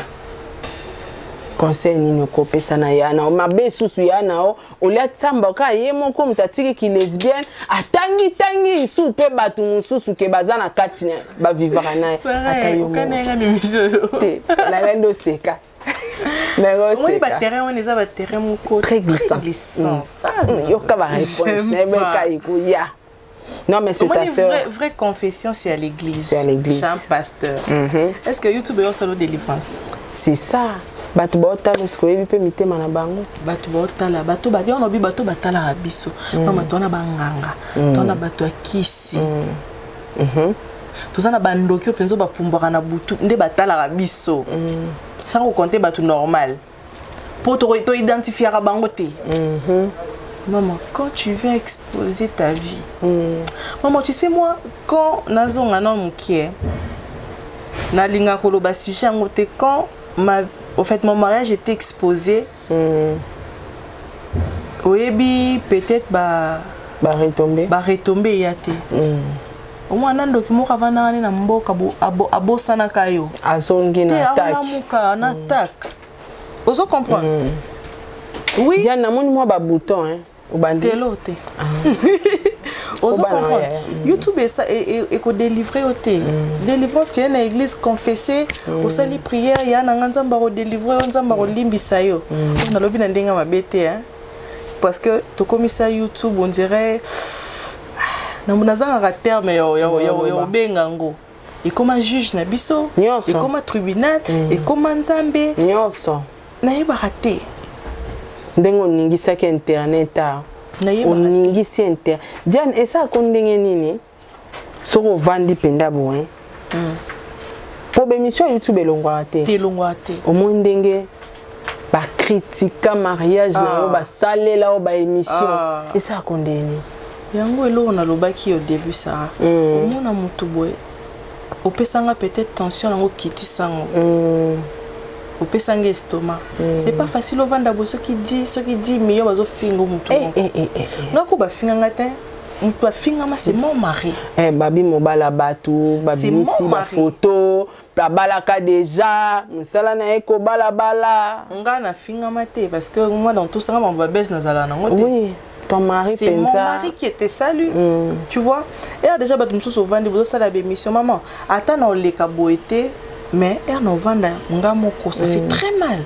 conseil nini kopesa na yana mabe susu yana olia tsamba ka ye moko mutatiki ki lesbienne atangi su pe batu mususu ke bazana kati ba vivra nae atayo kanenga ni miso te la rendo seka oui ba terrain on les a ba terrain moko très glissant yo ka ba réponse nebe ka ikuya non mais c'est ta sœur vraie confession c'est à l'église c'est à l'église chez un pasteur est-ce que YouTube est au salon de délivrance c'est ça bato baotala siko yebi pe mitema na bango bato baotala bato badiona bi bato batala biso mama tona banganga tona bato akisi tozana bandoki penzo bapumbaka na butu nde batala biso sans compter bato normal pour to identifier bango te maman quand tu viens exposer ta vie maman tu sais moi quand nazonga na mukie na linga koloba sujet ngote quand au fait mon mariage était exposé oyebi peut-être ba retomber yate au moins nandoki moka vana na mboka abosana kayo azongi na attaque muka na attaque ozo comprendre oui Diane na moni moi ba bouton hein au bandi telote ozo comprendre YouTube et ko délivrer oté délivrance qui est na église confesser au sali prière ya na nzamba ko délivrer nzamba ko limbisa yo na lobi na ndenga mabete hein parce que to komisa YouTube on dirait na munazanga terme ya bengango et comme juge na biso et comme tribunal et comme nzambe nyonso na yeba raté ndengo ningisaki internet oningisi inter Diane esa ko ndenge nini soko vandi penda boin po bemission YouTube elongwa te au moins ndenge ba critique mariage na yo ba salela o ba émission esa ko ndenge yango elo na lobaki au début ça au mona mutu boy opesanga peut-être tension nango kiti sango opesanga estomac c'est pas facile au vanda bo ce qui dit mais yo bazo fingo mutu ngako ba finga te mutu afinga ma c'est mon mari babi mobala batu babi misi ba photo ba balaka déjà musala na eko bala nga na finga mate parce que moi dans tout ça on va baisse nazala nango te oui ton mari c'est mon mari qui était salut tu vois et déjà bato mususu vandi bozo sala ba émission maman ata na oleka boete mais er no vanda nga moko ça fait très mal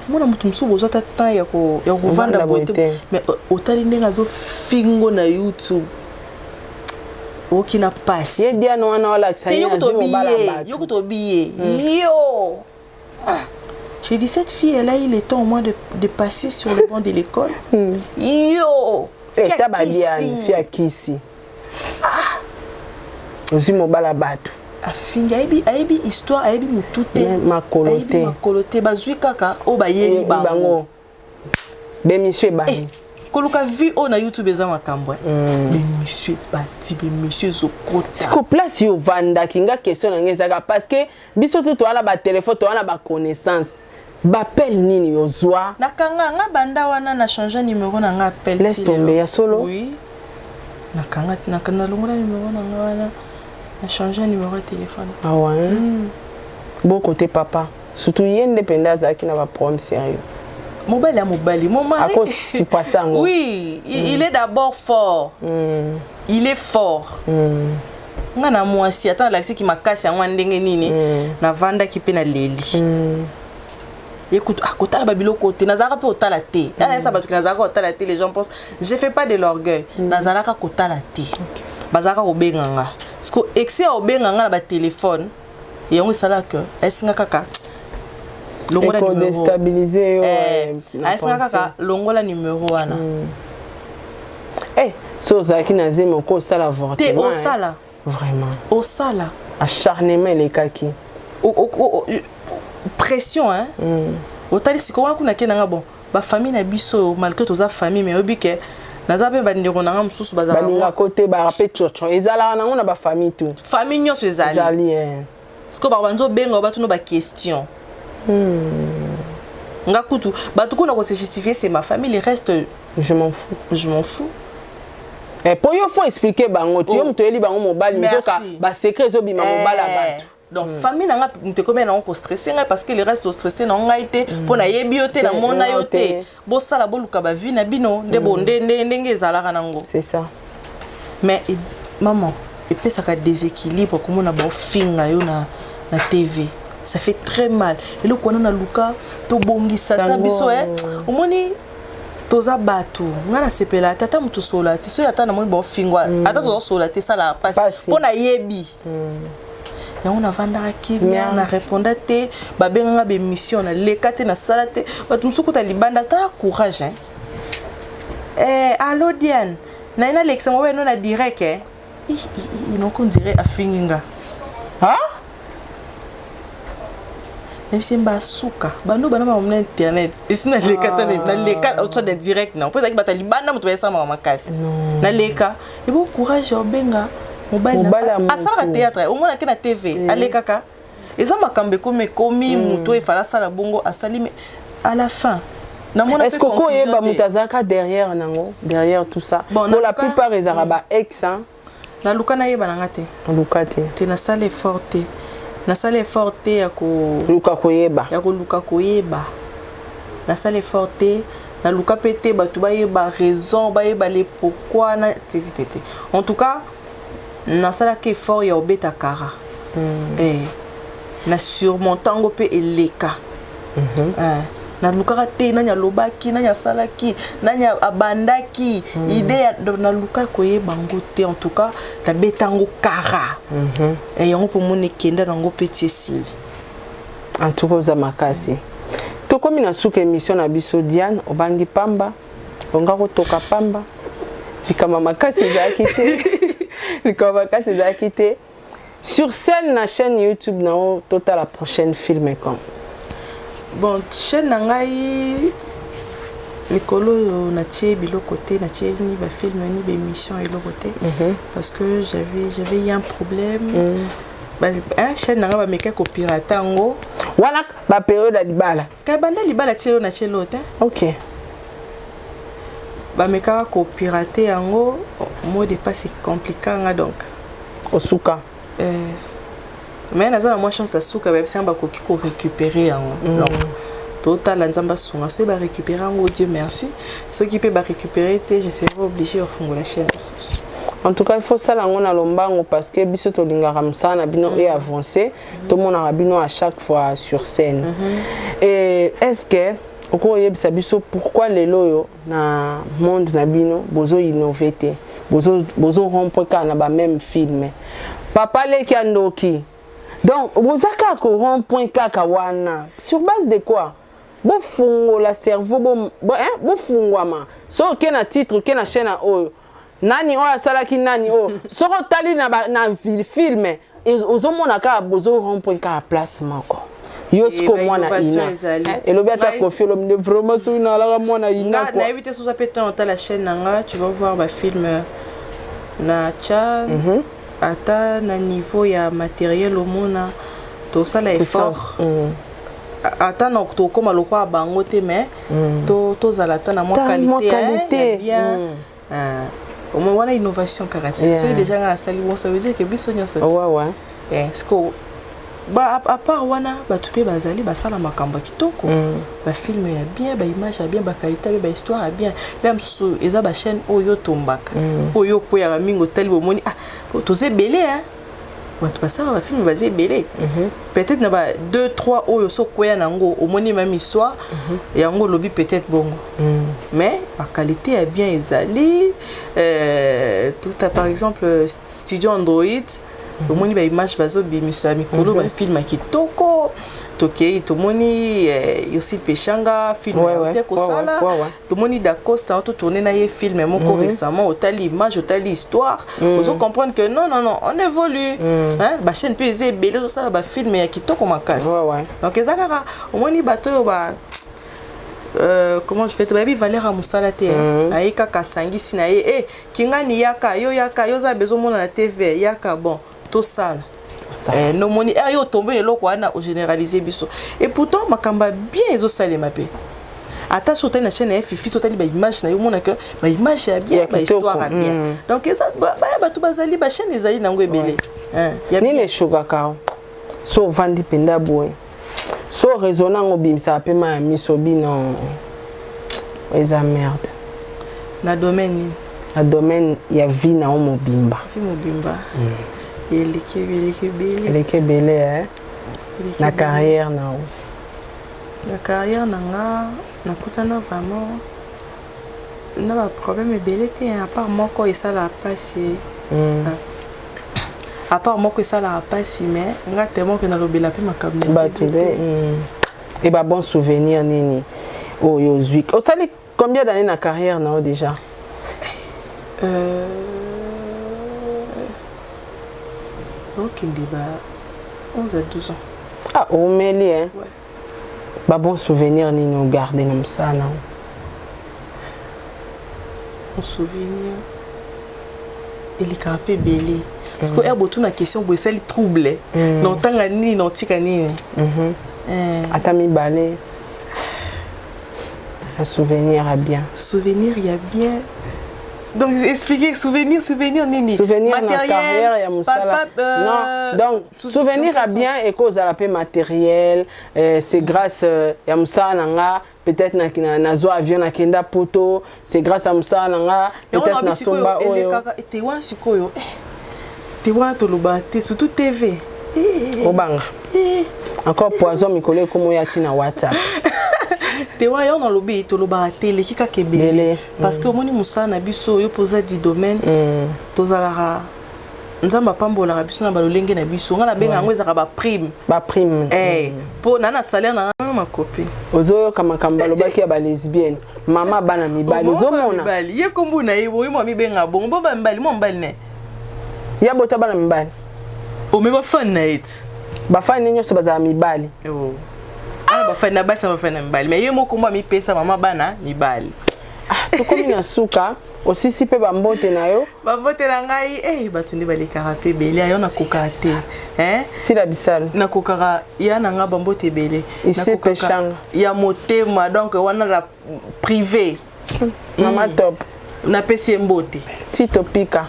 mona mutu mususu bozo ta temps ya ko vanda boete mais otali ndenga zo fingo na YouTube okina passe ye dia no wana wala ksanya azimo bala batu yo kutobiye yo j'ai dit cette fille elle a eu le temps au moins de passer sur le banc de l'école yo ta badiane fi akisi ozimo bala batu afinga aibi histoire aibi mutute makolote bazui kaka o bayeli bango be monsieur bani koluka vu on na YouTube eza makambo be monsieur bati be monsieur zokota siko place yo vanda kinga question na ngezaka parce que biso tout wana ba téléphone to wana ba connaissance bapel nini yozwa nakanga nga banda wana na changer numéro na nga appel laisse tomber ya solo oui nakanga longola numéro na nga wana na changer numéro de téléphone ah ouais bon côté papa surtout yende penda zaki na ba problème sérieux mobali mon mari à cause si passant oui il est d'abord fort il est fort nga na mwasi ata laksi ki makasi yango ndenge nini na vanda ki pe na leli écoute akotala babilo côté nazaka pe otala te ana esa batu ki nazaka otala te les gens pensent je fais pas de l'orgueil nazalaka kotala te bazaka obenganga parce que excès obenganga na ba téléphone yango sala que esinga kaka longola numéro déstabiliser esinga kaka longola numéro wana so zaki na zema ko sala avortement te au sala vraiment au sala acharnement les kaki pression hein otali siko wana kuna kenanga bon ba famille na biso malgré toza famille mais obike naza pe bandeko nanga mususu bazala balinga côté ba rapé chocho ezala nango na ba famille tout famille nyonso ezali siko ba banzo benga ba tuno ba question nga kutu batu kuna ko se justifier c'est ma famille le reste je m'en fous pour yo faut expliquer bango tu yo mto eli bango mobali nzoka ba secret zo bima mobala batu donc famille nanga mte combien na ko stresser nga parce que le reste stressé na nga été pour na yebi yote na mona yote bo sala bo luka ba vie na bino nde bonde ndenge ezalaka nango c'est ça mais maman et puis ça ka déséquilibre comme on a ba finga yo na TV ça fait très mal et le kona na luka to bongisa ta biso omoni toza batu ngana sepela tata mutu sola ti so yata na moni ba fingwa ata to sola ti sala passe pona yebi yango navandaka kimia na répondre te babenganga bémission na leka te na sala te bato mosusu kuta libanda tala courage allo Diane naina lekisa mo beno na direct inoko ndire afinginga même si mba suka bando bana ba mona internet isi na leka ta na leka auto de direct na poza ki bata libanda mutu ba sama makasi na leka et bon courage obenga mobile asala théâtre au moins na TV alekaka eza makambe komi mutu e fala sala bongo asali mais à la fin est-ce que ko yeba mutazaka derrière nango derrière tout ça bon, pour la plupart les arabes ex hein na luka na yeba nanga te lukate te na sala forte na sala forte ya ko luka koyeba ya ko luka koyeba na sala forte na luka pété batu ba yeba raison ba yeba les pourquoi na tété en tout cas na sala ke fort ya obeta kara na surmontango pe eleka na luka te nanya lobaki nanya salaki nanya abandaki idée na luka koyeba ngote en tout cas na betango kara et yango pour mon ekenda nango petit sili en tout cas za makasi to komi na suka émission na biso Diane obangi pamba onga ko toka pamba likama makasi za kité likama makasi za kité sur scène na chaîne YouTube na total la prochaine film quand bon chaîne nangai mikolo na tie biloko te na tie ni ba film ni ba émission et côté parce que j'avais un problème chaîne nanga ba meka ko pirata ngo wana ba période ya libala ka banda libala tielo na tielo te OK ba meka ko pirater yango mot de passe compliqué nga donc osuka mais na za moi chance asuka ba bisa ba ko récupérer yango donc total nzamba sunga c'est ba récupérer yango Dieu merci ceux qui peut ba récupérer te je serai obligé de faire la chaîne. En tout cas, il faut ça la ngona lombango parce que biso to lingara msana bino et avancer tout le monde a bino à chaque fois sur scène. Et est-ce que oko yebisa biso pourquoi les loyo na monde na bino bozo innover bozo rompre kana ba même film. Papa le kandoki. Donc bozaka ko rompre kaka wana sur base de quoi? Bo fungo la cerveau bo fungwama. So ke na titre ke na chaîne oyo. Nani o asalaki nani o soko tali na film ozomona ka bozo rompre ka placement ko yosko mwana ina et le biata confier l'homme vraiment sur na la mwana ina quoi na éviter sous appétant ta la chaîne nanga tu vas voir ba film na cha ata na niveau ya matériel au mona to ça la effort ata na to koma lokwa bango te mais to zalata na mo qualité bien au moins on a innovation caractéristique c'est déjà la salle bon ça veut dire que bisogna ça ouais est-ce que bah à part wana ba tupé bazali ba sala makamba kitoko ba film ya bien ba image ya bien ba qualité ba histoire ya bien là msu eza ba chaîne oyo tombaka oyo ko ya mingo tali bomoni to ze belé hein tu passes à film basé belé peut-être na ba 2 3 oyo so koya nango au moni même histoire et yango lobby peut-être bongo mais la qualité est bien ezali tout par exemple studio Android au moni ba image bazo bimisa mikolo ba film kitoko toke to moni aussi pechanga film te ko sala to moni d'Acosta to tourner na ye film moko récemment otali image otali histoire ozo comprendre que non on évolue hein ba chaîne peut eze belé to sala ba film ya kitoko makasi donc ezakaka au moni bato ba comment je fais to baby Valère Musala te aika kasangi sina ye kingani yaka yo za bezo mona na TV yaka bon to sala no moni yo tomber loko wana au généraliser biso et pourtant makamba bien ezo salema pe ata sur ta chaîne fifi sur ta ba image na yo mona que ba image ya bien ba histoire ya bien donc eza ba tu bazali ba chaîne ezali nango ebele ya ni le sugar kao so vandi penda boy so raisonnant obimisa pe ma miso bino eza merde na domaine ya vie na mobimba eleke belé hein la carrière nanga nakutana vraiment na ba problème belé te à part moi ko ça la passe à part moi que ça la pas si mais nga tellement que na lobela pe makamne et bah bon souvenir nini oh yo zui oh ça combien d'années na carrière na déjà donc il dit 11 à 12 ans ah au meli hein ouais. Bah bon souvenir nini au garder comme ça non un souvenir il est un peu belé parce que er botu na question bo sel trouble non tanga ni non tika nini atami balé un souvenir à bien il y a bien donc expliquer souvenir nini souvenir na carrière ya musala non donc souvenir à bien et cause à la paix matériel c'est grâce ya musala nga peut-être na zo avion na kenda poto c'est grâce à musala nga peut-être na somba oyo te wa sikoyo te wa to lobate surtout TV obanga encore poison mikolo comme ya tina WhatsApp te wa yo na lobi to loba télé kika kebele parce que moni musala na biso yo posa di domaine tozalara nzamba pambola biso na balolenge na biso nga na benga ngo ezaka ba prime po na salaire na ma copine ozo kama kambalo baki ya ba lesbienne mama bana mibali zo mona mibali ye kombu na yebo mo mi benga bongo ba mibali mo mbali ne ya bota bana mibali o me ba fan na it ba fan ninyo so baza mibali ana ba fan na basa ba fan na mibali mais ye mo komba mi pesa mama bana mibali to komi na suka osisi pe bambote na yo bambote na ngai batunde balekaka pe bele ayo na kokaka te sila bisalo na kokaka ya na nga bambote bele isi peshanga ya motema donc wana la privé mama top na pesi mbote tito pika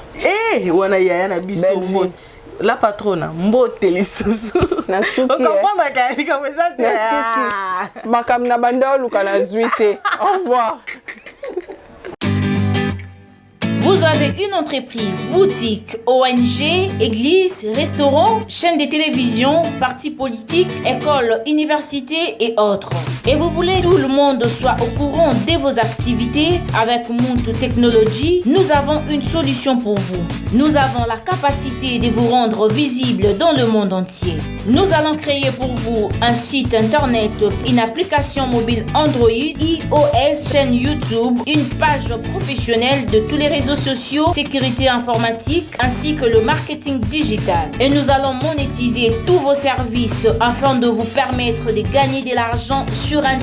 wana ya na biso mbote la patrona mbote lisusu na suki comprendre ka comme ça te makam na banda luka na zuite au revoir. Vous avez une entreprise, boutique, ONG, église, restaurant, chaîne de télévision, parti politique, école, université et autres. Et vous voulez que tout le monde soit au courant de vos activités avec Muntu Technology, nous avons une solution pour vous. Nous avons la capacité de vous rendre visible dans le monde entier. Nous allons créer pour vous un site internet, une application mobile Android, iOS, chaîne YouTube, une page professionnelle de tous les réseaux sociaux, sécurité informatique ainsi que le marketing digital. Et nous allons monétiser tous vos services afin de vous permettre de gagner de l'argent sur Internet.